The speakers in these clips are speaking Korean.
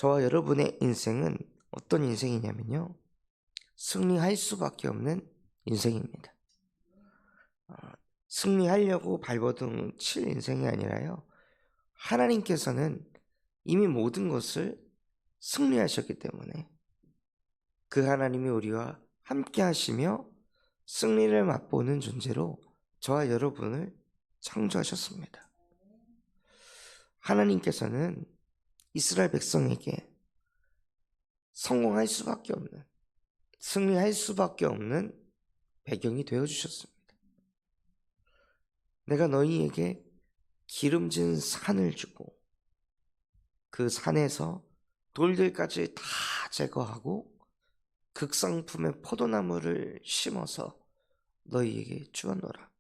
저와 여러분의 인생은 어떤 인생이냐면요, 승리할 수밖에 없는 인생입니다. 어, 승리하려고 발버둥 칠 인생이 아니라요, 하나님께서는 이미 모든 것을 승리하셨기 때문에 그 하나님이 우리와 함께 하시며 승리를 맛보는 존재로 저와 여러분을 창조하셨습니다. 하나님께서는 이스라엘 백성에게 성공할 수밖에 없는, 승리할 수밖에 없는 배경이 되어주셨습니다. 내가 너희에게 기름진 산을 주고 그 산에서 돌들까지 다 제거하고 극상품의 포도나무를 심어서 너희에게 주었노라.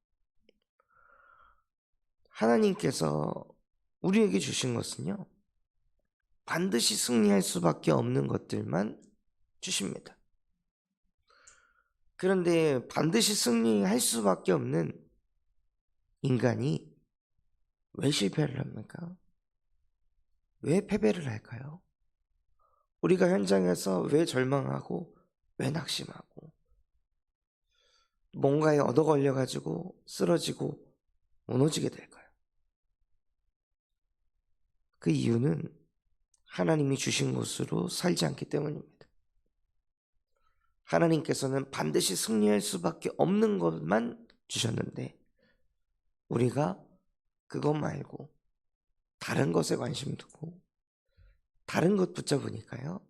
하나님께서 우리에게 주신 것은요, 반드시 승리할 수밖에 없는 것들만 주십니다. 그런데 반드시 승리할 수밖에 없는 인간이 왜 실패를 합니까? 왜 패배를 할까요? 우리가 현장에서 왜 절망하고 왜 낙심하고 뭔가에 얻어 걸려가지고 쓰러지고 무너지게 될까요? 그 이유는 하나님이 주신 것으로 살지 않기 때문입니다. 하나님께서는 반드시 승리할 수밖에 없는 것만 주셨는데 우리가 그것 말고 다른 것에 관심 두고 다른 것 붙잡으니까요,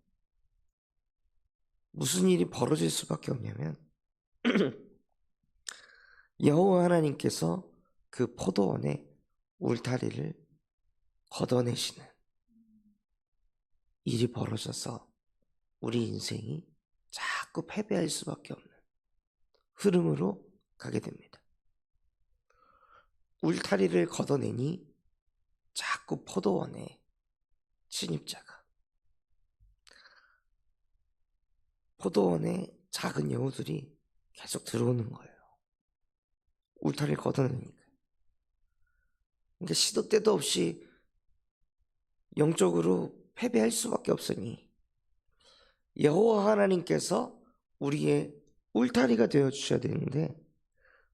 무슨 일이 벌어질 수밖에 없냐면 여호와 하나님께서 그 포도원의 울타리를 걷어내시는 일이 벌어져서 우리 인생이 자꾸 패배할 수밖에 없는 흐름으로 가게 됩니다. 울타리를 걷어내니 자꾸 포도원에 침입자가, 포도원에 작은 여우들이 계속 들어오는 거예요. 울타리를 걷어내니까. 그러니까 시도 때도 없이 영적으로 패배할 수밖에 없으니 여호와 하나님께서 우리의 울타리가 되어 주셔야 되는데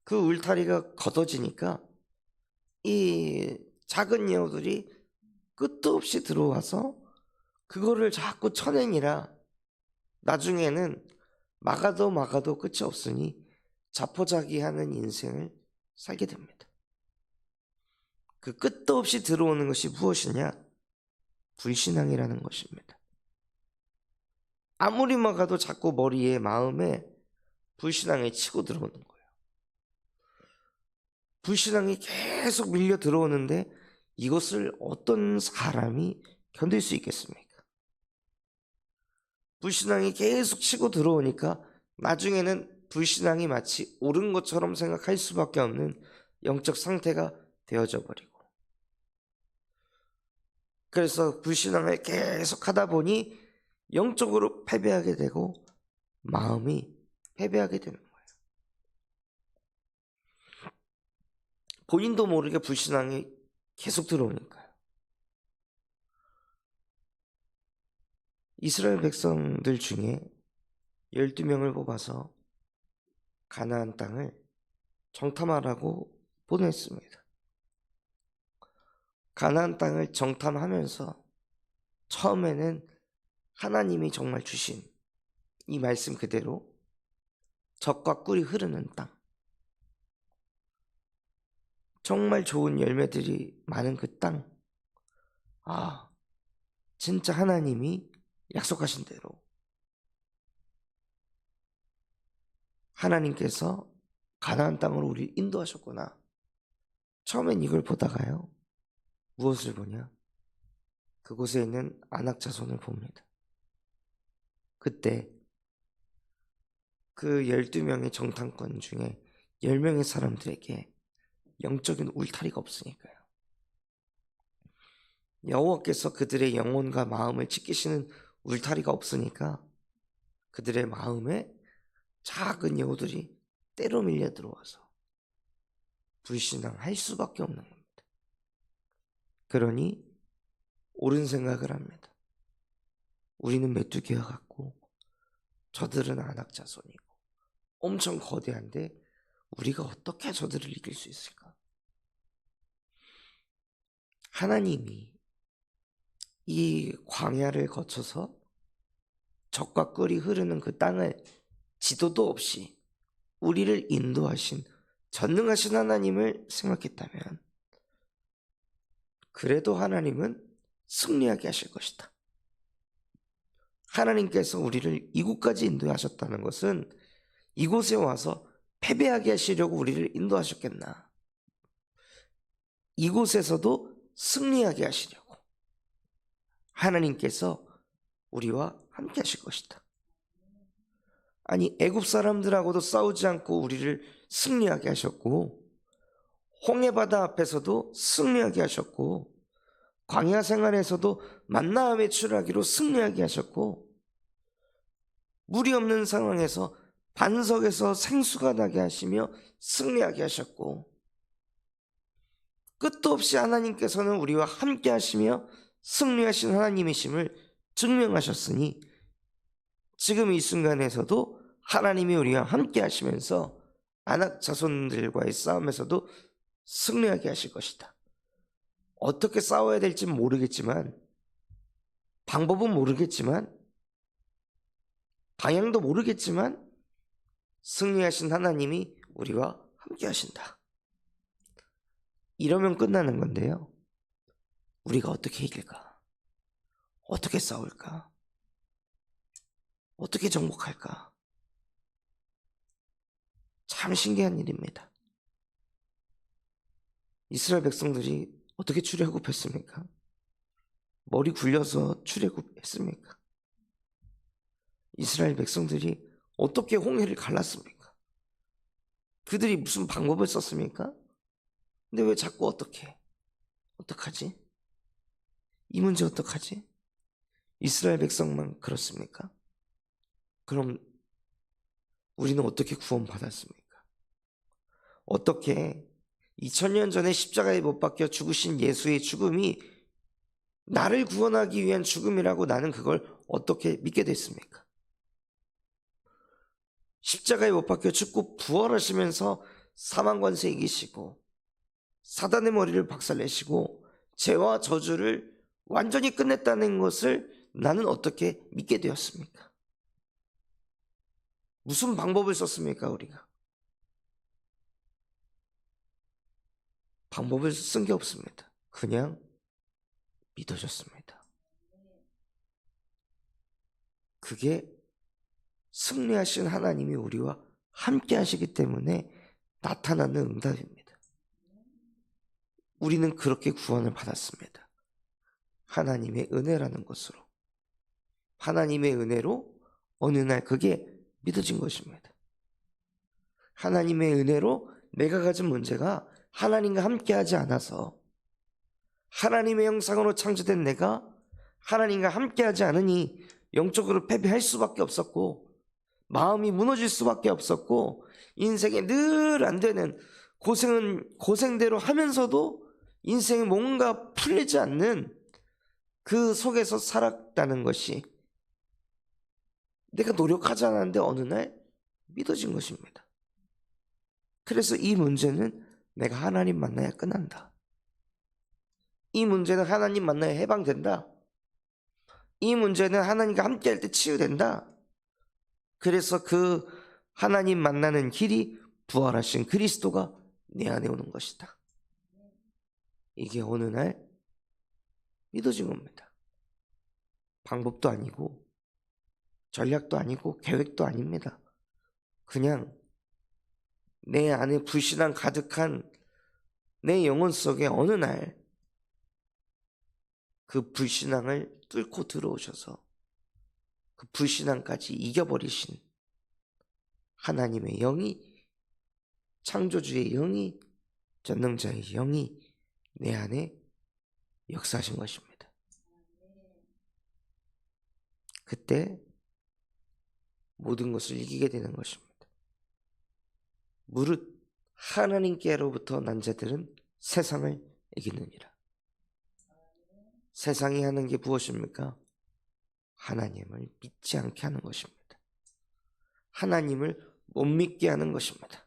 그 울타리가 걷어지니까 이 작은 여우들이 끝도 없이 들어와서 그거를 자꾸 쳐내니라 나중에는 막아도 끝이 없으니 자포자기하는 인생을 살게 됩니다. 그 끝도 없이 들어오는 것이 무엇이냐? 불신앙이라는 것입니다. 아무리 막아도 자꾸 머리에 마음에 불신앙이 치고 들어오는 거예요. 불신앙이 계속 밀려 들어오는데 이것을 어떤 사람이 견딜 수 있겠습니까? 불신앙이 계속 치고 들어오니까 나중에는 불신앙이 마치 옳은 것처럼 생각할 수밖에 없는 영적 상태가 되어져 버리고, 그래서 불신앙을 계속 하다 보니 영적으로 패배하게 되고 마음이 패배하게 되는 거예요. 본인도 모르게 불신앙이 계속 들어오니까요. 이스라엘 백성들 중에 12명을 뽑아서 가나안 땅을 정탐하라고 보냈습니다. 가나안 땅을 정탐하면서 처음에는 하나님이 정말 주신 이 말씀 그대로 젖과 꿀이 흐르는 땅, 정말 좋은 열매들이 많은 그 땅, 진짜 하나님이 약속하신 대로 하나님께서 가나안 땅으로 우리 인도하셨구나. 처음엔 이걸 보다가요, 무엇을 보냐? 그곳에 있는 아낙 자손을 봅니다. 그때 그 12명의 정탐권 중에 10명의 사람들에게 영적인 울타리가 없으니까요. 여호와께서 그들의 영혼과 마음을 지키시는 울타리가 없으니까 그들의 마음에 작은 여우들이 때로 밀려 들어와서 불신앙할 수밖에 없는 겁니다. 그러니 옳은 생각을 합니다. 우리는 메뚜기와 같고 저들은 아낙 자손이고 엄청 거대한데 우리가 어떻게 저들을 이길 수 있을까? 하나님이 이 광야를 거쳐서 적과 꿀이 흐르는 그 땅을 지도도 없이 우리를 인도하신 전능하신 하나님을 생각했다면 그래도 하나님은 승리하게 하실 것이다. 하나님께서 우리를 이곳까지 인도하셨다는 것은 이곳에 와서 패배하게 하시려고 우리를 인도하셨겠나? 이곳에서도 승리하게 하시려고 하나님께서 우리와 함께 하실 것이다. 아니, 애굽 사람들하고도 싸우지 않고 우리를 승리하게 하셨고 홍해바다 앞에서도 승리하게 하셨고 광야 생활에서도 만나 외출하기로 승리하게 하셨고 물이 없는 상황에서 반석에서 생수가 나게 하시며 승리하게 하셨고 끝도 없이 하나님께서는 우리와 함께 하시며 승리하신 하나님이심을 증명하셨으니 지금 이 순간에서도 하나님이 우리와 함께 하시면서 아낙 자손들과의 싸움에서도 승리하게 하실 것이다. 어떻게 싸워야 될지 모르겠지만 방법은 모르겠지만 방향도 모르겠지만 승리하신 하나님이 우리와 함께 하신다. 이러면 끝나는 건데요. 우리가 어떻게 이길까? 어떻게 싸울까? 어떻게 정복할까? 참 신기한 일입니다. 이스라엘 백성들이 어떻게 출애굽했습니까? 머리 굴려서 출애굽했습니까? 이스라엘 백성들이 어떻게 홍해를 갈랐습니까? 그들이 무슨 방법을 썼습니까? 근데 왜 자꾸 어떡하지? 이 문제 어떡하지? 이스라엘 백성만 그렇습니까? 그럼 우리는 어떻게 구원받았습니까? 어떻게 2000년 전에 십자가에 못 박혀 죽으신 예수의 죽음이 나를 구원하기 위한 죽음이라고 나는 그걸 어떻게 믿게 됐습니까? 십자가에 못 박혀 죽고 부활하시면서 사망 권세 이기시고 사단의 머리를 박살내시고 죄와 저주를 완전히 끝냈다는 것을 나는 어떻게 믿게 되었습니까? 무슨 방법을 썼습니까, 우리가? 방법을 쓴 게 없습니다. 그냥 믿어졌습니다. 그게 승리하신 하나님이 우리와 함께 하시기 때문에 나타나는 응답입니다. 우리는 그렇게 구원을 받았습니다. 하나님의 은혜라는 것으로. 하나님의 은혜로 어느 날 그게 믿어진 것입니다. 하나님의 은혜로 내가 가진 문제가 하나님과 함께 하지 않아서 하나님의 형상으로 창조된 내가 하나님과 함께 하지 않으니 영적으로 패배할 수밖에 없었고 마음이 무너질 수밖에 없었고 인생에 늘 안 되는 고생은 고생대로 하면서도 인생에 뭔가 풀리지 않는 그 속에서 살았다는 것이 내가 노력하지 않았는데 어느 날 믿어진 것입니다. 그래서 이 문제는 내가 하나님 만나야 끝난다. 이 문제는 하나님 만나야 해방된다. 이 문제는 하나님과 함께 할 때 치유된다. 그래서 그 하나님 만나는 길이 부활하신 그리스도가 내 안에 오는 것이다. 이게 어느 날 믿어진 겁니다. 방법도 아니고 전략도 아니고 계획도 아닙니다. 그냥 내 안에 불신앙 가득한 내 영혼 속에 어느 날 그 불신앙을 뚫고 들어오셔서 그 불신앙까지 이겨버리신 하나님의 영이, 창조주의 영이, 전능자의 영이 내 안에 역사하신 것입니다. 그때 모든 것을 이기게 되는 것입니다. 무릇 하나님께로부터 난 자들은 세상을 이기느니라. 세상이 하는 게 무엇입니까? 하나님을 믿지 않게 하는 것입니다. 하나님을 못 믿게 하는 것입니다.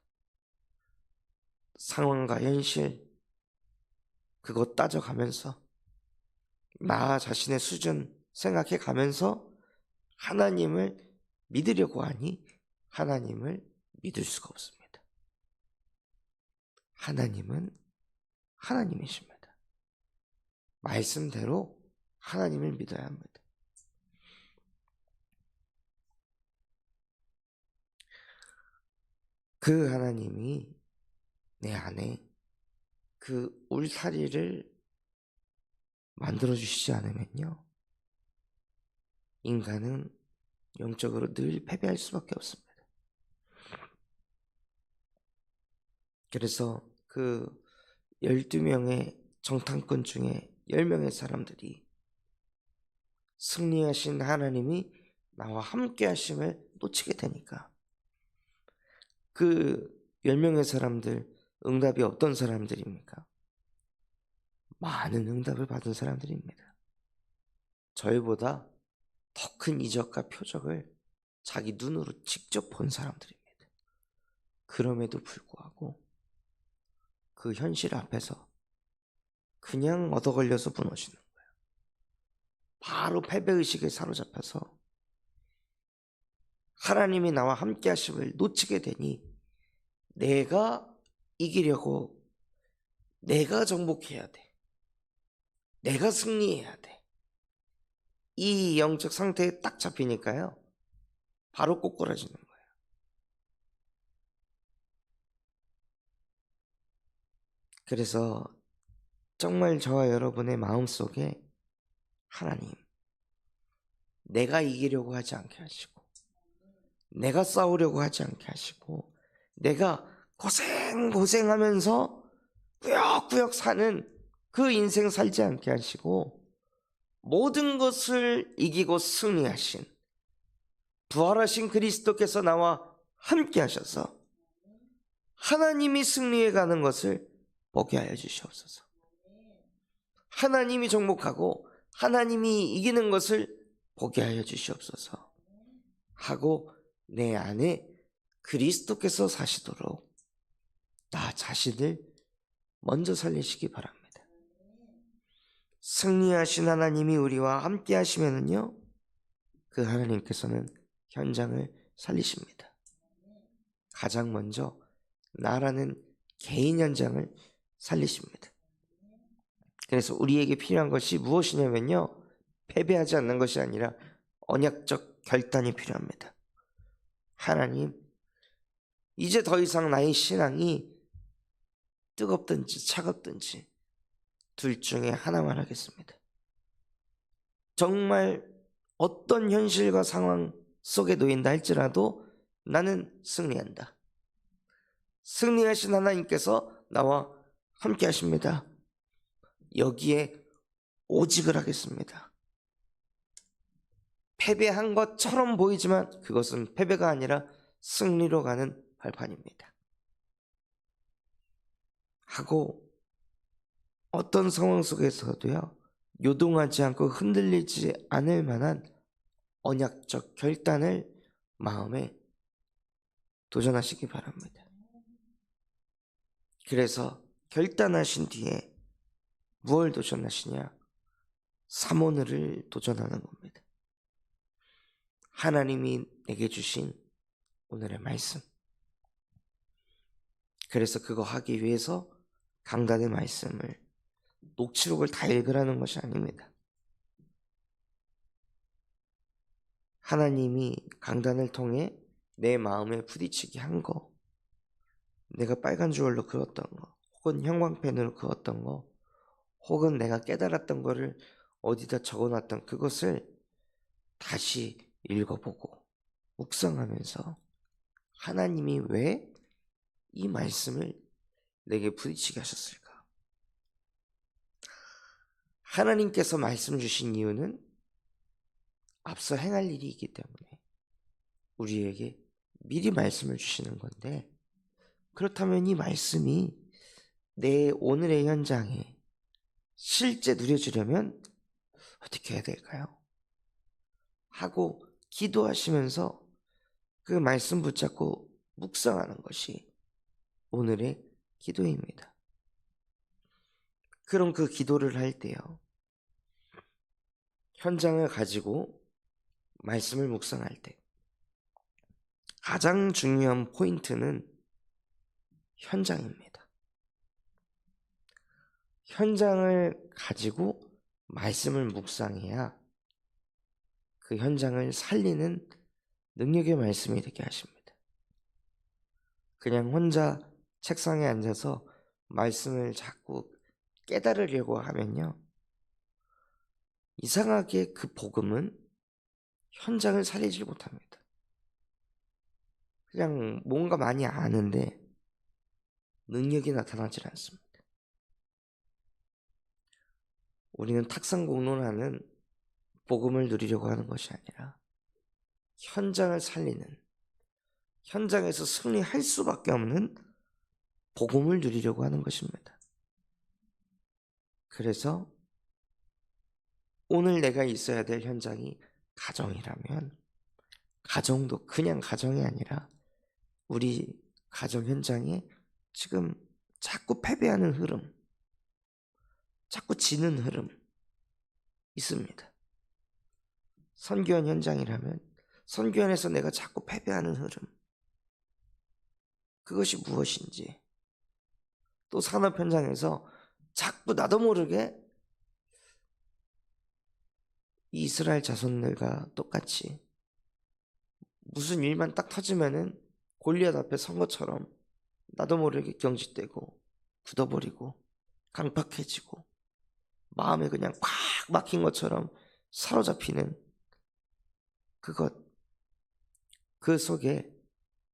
상황과 현실 그것 따져가면서 나 자신의 수준 생각해 가면서 하나님을 믿으려고 하니 하나님을 믿을 수가 없습니다. 하나님은 하나님이십니다. 말씀대로 하나님을 믿어야 합니다. 그 하나님이 내 안에 그 울타리를 만들어주시지 않으면요, 인간은 영적으로 늘 패배할 수밖에 없습니다. 그래서 그 12명의 정탐꾼 중에 10명의 사람들이 승리하신 하나님이 나와 함께 하심을 놓치게 되니까 그 10명의 사람들 응답이 어떤 사람들입니까? 많은 응답을 받은 사람들입니다. 저희보다 더 큰 이적과 표적을 자기 눈으로 직접 본 사람들입니다. 그럼에도 불구하고 그 현실 앞에서 그냥 얻어 걸려서 무너지는 거예요. 바로 패배의식에 사로잡혀서 하나님이 나와 함께 하심을 놓치게 되니 내가 이기려고 내가 정복해야 돼. 내가 승리해야 돼. 이 영적 상태에 딱 잡히니까요, 바로 꼬꾸라지는 거예요. 그래서 정말 저와 여러분의 마음속에 하나님, 내가 이기려고 하지 않게 하시고 내가 싸우려고 하지 않게 하시고 내가 고생하면서 꾸역꾸역 사는 그 인생 살지 않게 하시고 모든 것을 이기고 승리하신 부활하신 그리스도께서 나와 함께 하셔서 하나님이 승리해 가는 것을 보게 하여 주시옵소서. 하나님이 정복하고 하나님이 이기는 것을 보게 하여 주시옵소서 하고 내 안에 그리스도께서 사시도록 나 자신을 먼저 살리시기 바랍니다. 승리하신 하나님이 우리와 함께 하시면은요, 그 하나님께서는 현장을 살리십니다. 가장 먼저 나라는 개인 현장을 살리십니다. 그래서 우리에게 필요한 것이 무엇이냐면요, 패배하지 않는 것이 아니라 언약적 결단이 필요합니다. 하나님, 이제 더 이상 나의 신앙이 뜨겁든지 차갑든지 둘 중에 하나만 하겠습니다. 정말 어떤 현실과 상황 속에 놓인다 할지라도 나는 승리한다. 승리하신 하나님께서 나와 함께 하십니다. 여기에 오직을 하겠습니다. 패배한 것처럼 보이지만 그것은 패배가 아니라 승리로 가는 발판입니다. 하고 어떤 상황 속에서도요, 요동하지 않고 흔들리지 않을 만한 언약적 결단을 마음에 도전하시기 바랍니다. 그래서 결단하신 뒤에 무엇을 도전하시냐? 사모늘을 도전하는 겁니다. 하나님이 내게 주신 오늘의 말씀. 그래서 그거 하기 위해서 강단의 말씀을 녹취록을 다 읽으라는 것이 아닙니다. 하나님이 강단을 통해 내 마음에 부딪히게 한 거, 내가 빨간 주얼로 그었던 거, 혹은 형광펜으로 그었던 거, 혹은 내가 깨달았던 거를 어디다 적어놨던 그것을 다시 읽어보고 묵상하면서 하나님이 왜 이 말씀을 내게 부딪히게 하셨을까? 하나님께서 말씀 주신 이유는 앞서 행할 일이 있기 때문에 우리에게 미리 말씀을 주시는 건데, 그렇다면 이 말씀이 내 오늘의 현장에 실제 누려지려면 어떻게 해야 될까요? 하고 기도하시면서 그 말씀 붙잡고 묵상하는 것이 오늘의 기도입니다. 그럼 그 기도를 할 때요, 현장을 가지고 말씀을 묵상할 때 가장 중요한 포인트는 현장입니다. 현장을 가지고 말씀을 묵상해야 그 현장을 살리는 능력의 말씀이 되게 하십니다. 그냥 혼자 책상에 앉아서 말씀을 자꾸 깨달으려고 하면요, 이상하게 그 복음은 현장을 살리지 못합니다. 그냥 뭔가 많이 아는데 능력이 나타나질 않습니다. 우리는 탁상공론하는 복음을 누리려고 하는 것이 아니라 현장을 살리는, 현장에서 승리할 수밖에 없는 복음을 누리려고 하는 것입니다. 그래서 오늘 내가 있어야 될 현장이 가정이라면 가정도 그냥 가정이 아니라 우리 가정 현장에 지금 자꾸 패배하는 흐름, 자꾸 지는 흐름 있습니다. 선교원 현장이라면 선교원에서 내가 자꾸 패배하는 흐름, 그것이 무엇인지, 또 산업 현장에서 자꾸 나도 모르게 이스라엘 자손들과 똑같이 무슨 일만 딱 터지면은 골리앗 앞에 선 것처럼 나도 모르게 경직되고 굳어버리고 강팍해지고 마음에 그냥 꽉 막힌 것처럼 사로잡히는 그것, 그 속에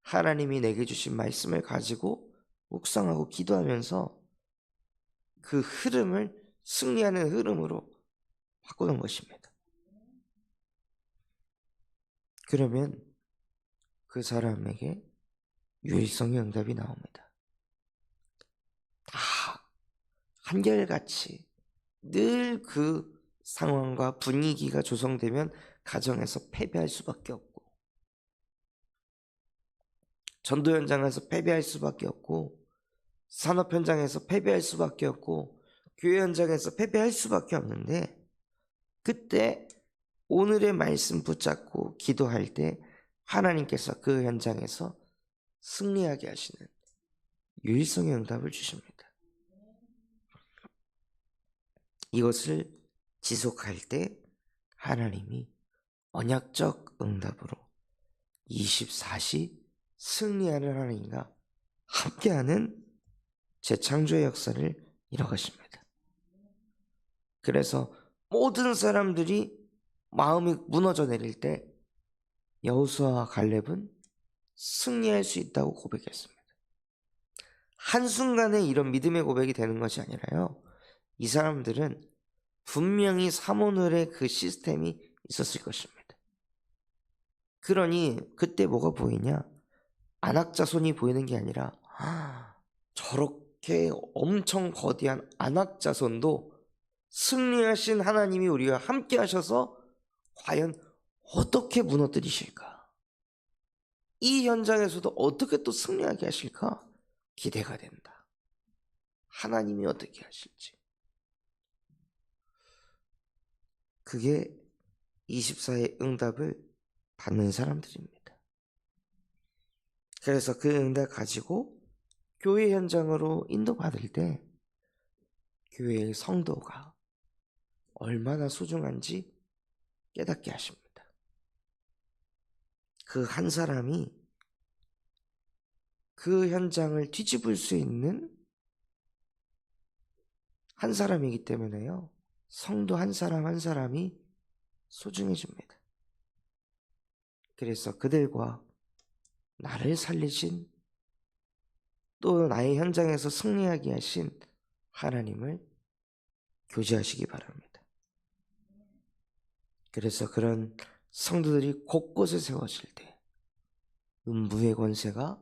하나님이 내게 주신 말씀을 가지고 묵상하고 기도하면서 그 흐름을 승리하는 흐름으로 바꾸는 것입니다. 그러면 그 사람에게 유일성의 응답이 나옵니다. 다 한결같이 늘 그 상황과 분위기가 조성되면 가정에서 패배할 수밖에 없고, 전도 현장에서 패배할 수밖에 없고, 산업 현장에서 패배할 수밖에 없고, 교회 현장에서 패배할 수밖에 없는데, 그때 오늘의 말씀 붙잡고 기도할 때 하나님께서 그 현장에서 승리하게 하시는 유일성의 응답을 주십니다. 이것을 지속할 때 하나님이 언약적 응답으로 24시 승리하는 하나님과 함께하는 재창조의 역사를 이뤄가십니다. 그래서 모든 사람들이 마음이 무너져 내릴 때 여호수아와 갈렙은 승리할 수 있다고 고백했습니다. 한순간에 이런 믿음의 고백이 되는 것이 아니라요, 이 사람들은 분명히 사모늘의 그 시스템이 있었을 것입니다. 그러니 그때 뭐가 보이냐? 안악자손이 보이는 게 아니라 저렇게 엄청 거대한 안악자손도 승리하신 하나님이 우리와 함께 하셔서 과연 어떻게 무너뜨리실까? 이 현장에서도 어떻게 또 승리하게 하실까? 기대가 된다. 하나님이 어떻게 하실지. 그게 24의 응답을 받는 사람들입니다. 그래서 그 응답 가지고 교회 현장으로 인도받을 때 교회의 성도가 얼마나 소중한지 깨닫게 하십니다. 그 한 사람이 그 현장을 뒤집을 수 있는 한 사람이기 때문에요, 성도 한 사람 한 사람이 소중해집니다. 그래서 그들과 나를 살리신, 또 나의 현장에서 승리하게 하신 하나님을 교제하시기 바랍니다. 그래서 그런 성도들이 곳곳에 세워질 때 음부의 권세가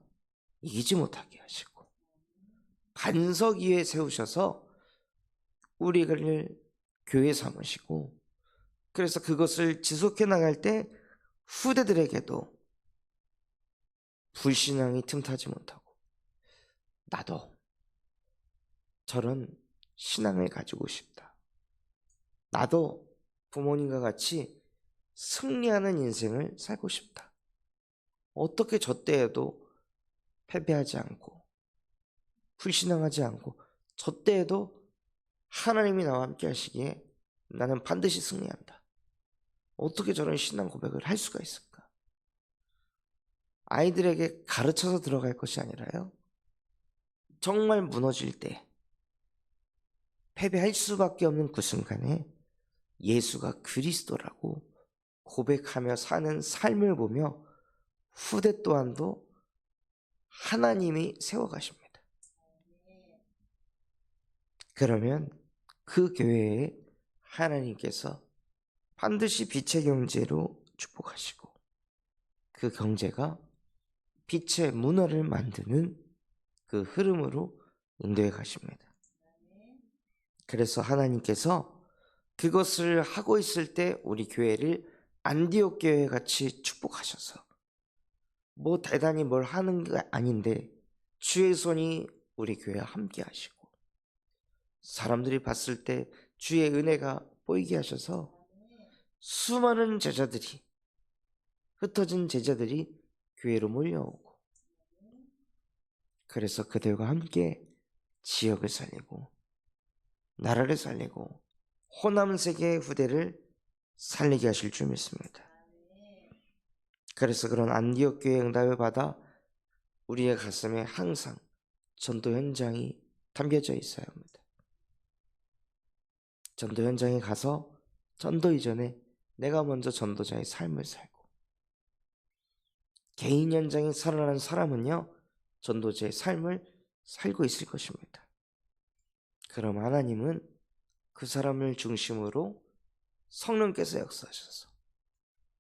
이기지 못하게 하시고, 반석 위에 세우셔서 우리를 교회 삼으시고 그래서 그것을 지속해 나갈 때 후대들에게도 불신앙이 틈타지 못하고 나도 저런 신앙을 가지고 싶다. 나도 부모님과 같이 승리하는 인생을 살고 싶다. 어떻게 저 때에도 패배하지 않고 불신앙하지 않고 저 때에도 하나님이 나와 함께 하시기에 나는 반드시 승리한다. 어떻게 저런 신앙 고백을 할 수가 있을까? 아이들에게 가르쳐서 들어갈 것이 아니라요, 정말 무너질 때 패배할 수밖에 없는 그 순간에 예수가 그리스도라고 고백하며 사는 삶을 보며 후대 또한도 하나님이 세워가십니다. 그러면 그 교회에 하나님께서 반드시 빛의 경제로 축복하시고 그 경제가 빛의 문화를 만드는 그 흐름으로 인도해 가십니다. 그래서 하나님께서 그것을 하고 있을 때 우리 교회를 안디옥 교회 같이 축복하셔서 뭐 대단히 뭘 하는 게 아닌데 주의 손이 우리 교회와 함께 하시고 사람들이 봤을 때 주의 은혜가 보이게 하셔서 수많은 제자들이, 흩어진 제자들이 교회로 몰려오고 그래서 그들과 함께 지역을 살리고 나라를 살리고 호남 세계의 후대를 살리게 하실 줄 믿습니다. 그래서 그런 안디옥 교회의 응답을 받아 우리의 가슴에 항상 전도 현장이 담겨져 있어야 합니다. 전도 현장에 가서 전도 이전에 내가 먼저 전도자의 삶을 살고 개인 현장에 살아나는 사람은요 전도자의 삶을 살고 있을 것입니다. 그럼 하나님은 그 사람을 중심으로 성령께서 역사하셔서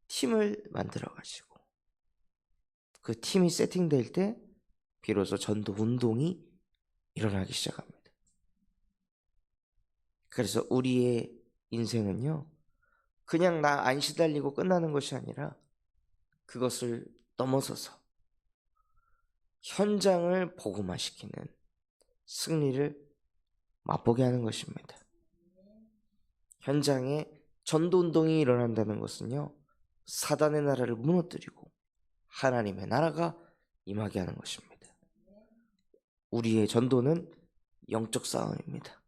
팀을 만들어 가시고 그 팀이 세팅될 때 비로소 전도 운동이 일어나기 시작합니다. 그래서 우리의 인생은요 그냥 나 안 시달리고 끝나는 것이 아니라 그것을 넘어서서 현장을 복음화시키는 승리를 맛보게 하는 것입니다. 현장에 전도운동이 일어난다는 것은요 사단의 나라를 무너뜨리고 하나님의 나라가 임하게 하는 것입니다. 우리의 전도는 영적 싸움입니다.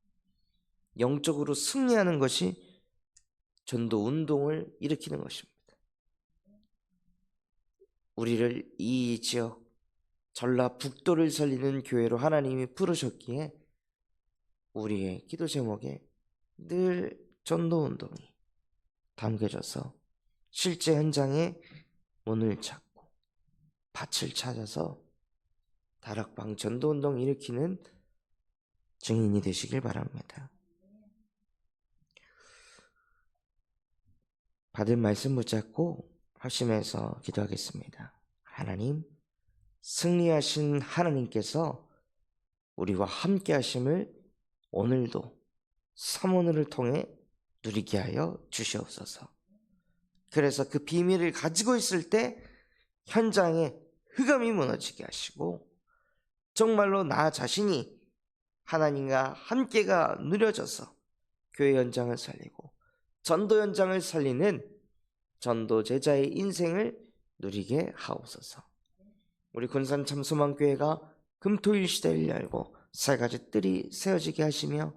영적으로 승리하는 것이 전도운동을 일으키는 것입니다. 우리를 이 지역 전라북도를 살리는 교회로 하나님이 부르셨기에 우리의 기도 제목에 늘 전도운동이 담겨져서 실제 현장에 문을 찾고 밭을 찾아서 다락방 전도운동 일으키는 증인이 되시길 바랍니다. 받은 말씀 붙잡고 합심해서 기도하겠습니다. 하나님, 승리하신 하나님께서 우리와 함께 하심을 오늘도 사모늘을 통해 누리게 하여 주시옵소서. 그래서 그 비밀을 가지고 있을 때 현장에 흑암이 무너지게 하시고 정말로 나 자신이 하나님과 함께가 누려져서 교회 현장을 살리고 전도 현장을 살리는 전도 제자의 인생을 누리게 하옵소서. 우리 군산 참소망교회가 금토일 시대를 열고 세 가지 뜰이 세워지게 하시며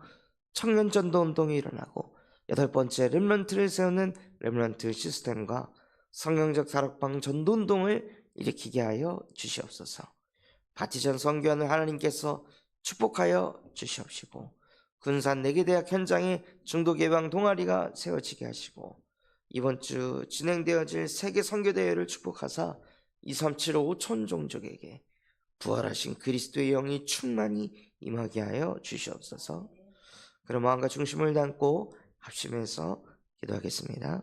청년 전도 운동이 일어나고 8번째 렘넌트를 세우는 렘넌트 시스템과 성령적 다락방 전도 운동을 일으키게 하여 주시옵소서. 바티전 선교원을 하나님께서 축복하여 주시옵시고 군산 4개 대학 현장에 중독 예방 동아리가 세워지게 하시고 이번 주 진행되어질 세계 선교대회를 축복하사 2375 촌종족에게 부활하신 그리스도의 영이 충만히 임하게 하여 주시옵소서. 그런 마음과 중심을 담고 합심해서 기도하겠습니다.